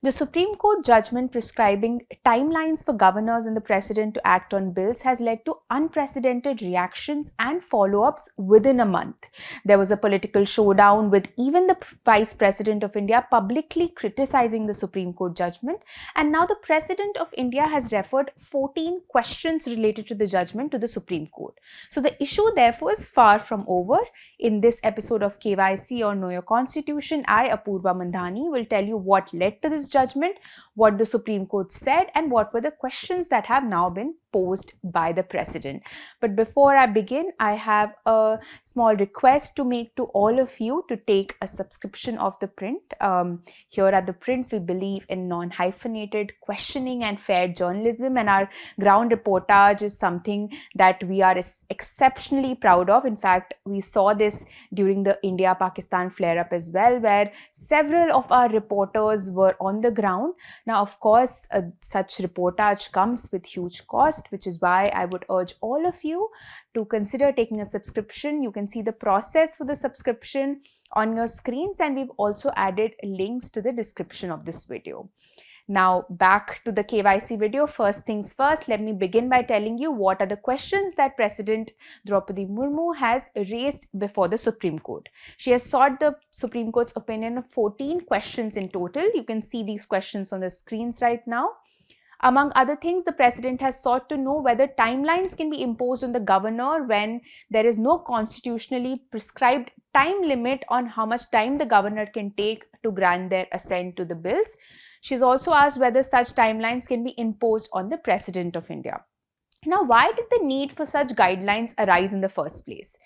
The Supreme Court judgment prescribing timelines for governors and the president to act on bills has led to unprecedented reactions and follow-ups within a month. There was a political showdown with even the Vice President of India publicly criticizing the Supreme Court judgment, and now the President of India has referred 14 questions related to the judgment to the Supreme Court. So the issue therefore is far from over. In this episode of KYC or Know Your Constitution, I, Apoorva Mandhani, will tell you what led to this judgment, what the Supreme Court said, and what were the questions that have now been posed by the President. But before I begin, I have a small request to make to all of you to take a subscription of ThePrint. Here at ThePrint, we believe in non-hyphenated questioning and fair journalism, and our ground reportage is something that we are exceptionally proud of. In fact, we saw this during the India-Pakistan flare-up as well, where several of our reporters were on the ground. Now, of course, such reportage comes with huge cost, which is why I would urge all of you to consider taking a subscription. You can see the process for the subscription on your screens, and we've also added links to the description of this video. Now, back to the KYC video. First things first, let me begin by telling you what are the questions that President Droupadi Murmu has raised before the Supreme Court. She has sought the Supreme Court's opinion of 14 questions in total. You can see these questions on the screens right now. Among other things, the President has sought to know whether timelines can be imposed on the governor when there is no constitutionally prescribed time limit on how much time the governor can take to grant their assent to the bills. She's also asked whether such timelines can be imposed on the President of India. Now, why did the need for such guidelines arise in the first place?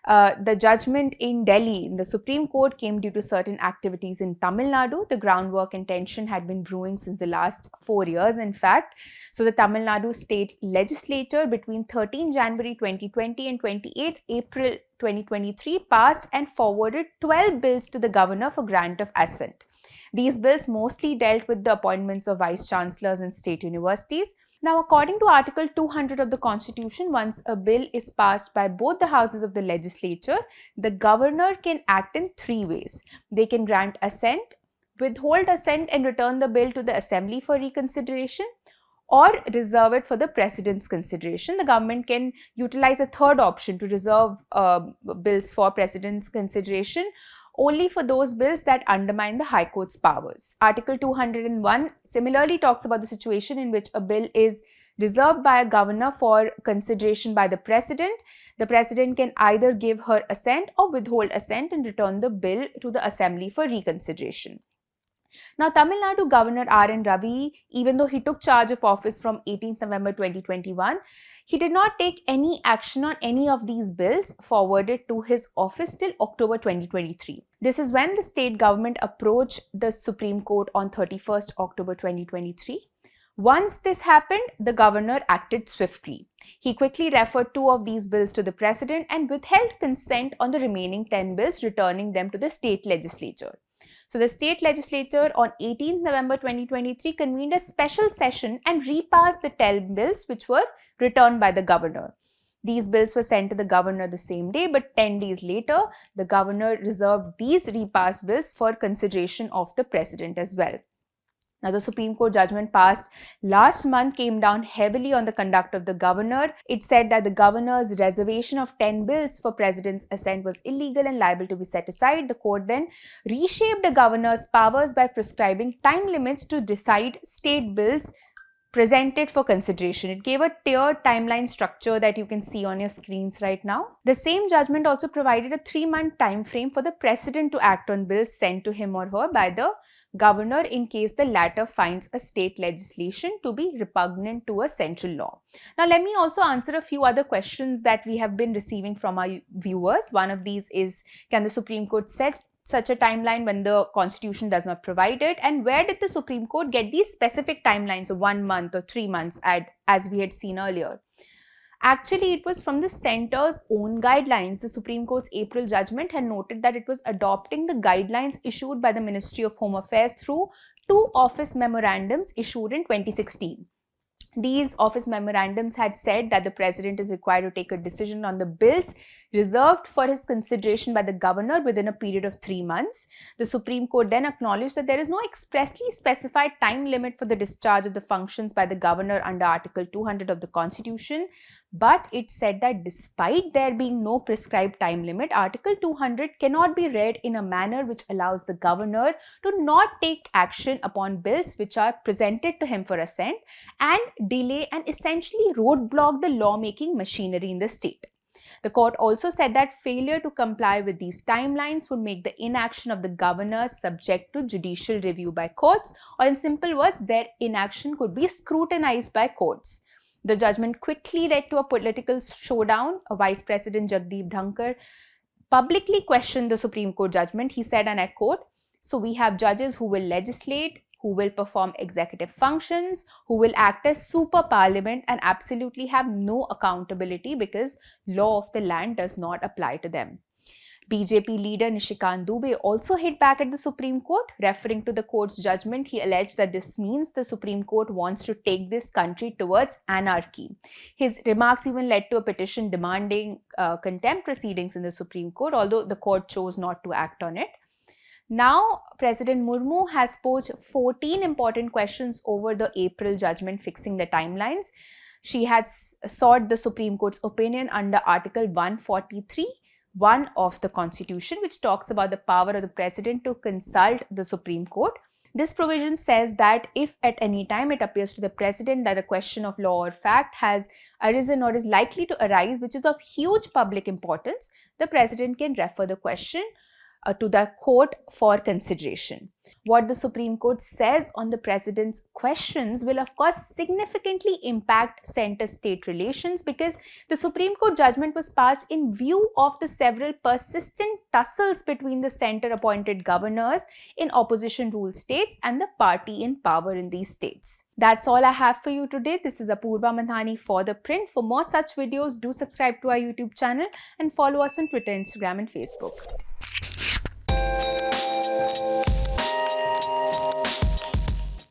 The judgment in Delhi in the Supreme Court came due to certain activities in Tamil Nadu. The groundwork and tension had been brewing since the last 4 years, in fact. So the Tamil Nadu state legislature between 13 January 2020 and 28 April 2023 passed and forwarded 12 bills to the governor for grant of assent. These bills mostly dealt with the appointments of vice chancellors in state universities. Now, according to Article 200 of the Constitution, once a bill is passed by both the houses of the legislature, the governor can act in 3 ways. They can grant assent, withhold assent and return the bill to the assembly for reconsideration, or reserve it for the president's consideration. The government can utilize a third option to reserve bills for president's consideration only for those bills that undermine the High Court's powers. Article 201 similarly talks about the situation in which a bill is reserved by a governor for consideration by the President. The President can either give her assent or withhold assent and return the bill to the Assembly for reconsideration. Now, Tamil Nadu Governor R.N. Ravi, even though he took charge of office from 18th November 2021, he did not take any action on any of these bills forwarded to his office till October 2023. This is when the state government approached the Supreme Court on 31st October 2023. Once this happened, the governor acted swiftly. He quickly referred 2 of these bills to the President and withheld consent on the remaining 10 bills, returning them to the state legislature. So the state legislature on 18th November 2023 convened a special session and repassed the 10 bills which were returned by the governor. These bills were sent to the governor the same day, but 10 days later, the governor reserved these repassed bills for consideration of the President as well. Now, the Supreme Court judgment passed last month came down heavily on the conduct of the governor. It said that the governor's reservation of 10 bills for president's assent was illegal and liable to be set aside. The court then reshaped the governor's powers by prescribing time limits to decide state bills presented for consideration. It gave a tiered timeline structure that you can see on your screens right now. The same judgment also provided a 3-month time frame for the President to act on bills sent to him or her by the governor in case the latter finds a state legislation to be repugnant to a central law. Now, let me also answer a few other questions that we have been receiving from our viewers. One of these is, can the Supreme Court set such a timeline when the Constitution does not provide it? And where did the Supreme Court get these specific timelines of 1 month or 3 months as we had seen earlier? Actually, it was from the centre's own guidelines. The Supreme Court's April judgment had noted that it was adopting the guidelines issued by the Ministry of Home Affairs through 2 office memorandums issued in 2016. These office memorandums had said that the president is required to take a decision on the bills reserved for his consideration by the governor within a period of 3 months. The Supreme Court then acknowledged that there is no expressly specified time limit for the discharge of the functions by the governor under Article 200 of the Constitution. But it said that despite there being no prescribed time limit, Article 200 cannot be read in a manner which allows the governor to not take action upon bills which are presented to him for assent and delay and essentially roadblock the lawmaking machinery in the state. The court also said that failure to comply with these timelines would make the inaction of the governor subject to judicial review by courts, or in simple words, their inaction could be scrutinized by courts. The judgment quickly led to a political showdown. Vice President Jagdeep Dhankar publicly questioned the Supreme Court judgment. He said, and I quote, "So we have judges who will legislate, who will perform executive functions, who will act as super parliament and absolutely have no accountability because law of the land does not apply to them." BJP leader Nishikant Dubey also hit back at the Supreme Court. Referring to the court's judgment, he alleged that this means the Supreme Court wants to take this country towards anarchy. His remarks even led to a petition demanding contempt proceedings in the Supreme Court, although the court chose not to act on it. Now, President Murmu has posed 14 important questions over the April judgment fixing the timelines. She had sought the Supreme Court's opinion under Article 143(1) of the Constitution, which talks about the power of the president to consult the Supreme Court. This provision says that if at any time it appears to the president that a question of law or fact has arisen or is likely to arise, which is of huge public importance, the president can refer the question to the court for consideration. What the Supreme Court says on the president's questions will of course significantly impact center-state relations, because the Supreme Court judgment was passed in view of the several persistent tussles between the center-appointed governors in opposition-ruled states and the party in power in these states. That's all I have for you today. This is Apoorva Mandhani for The Print. For more such videos, do subscribe to our YouTube channel and follow us on Twitter, Instagram and Facebook.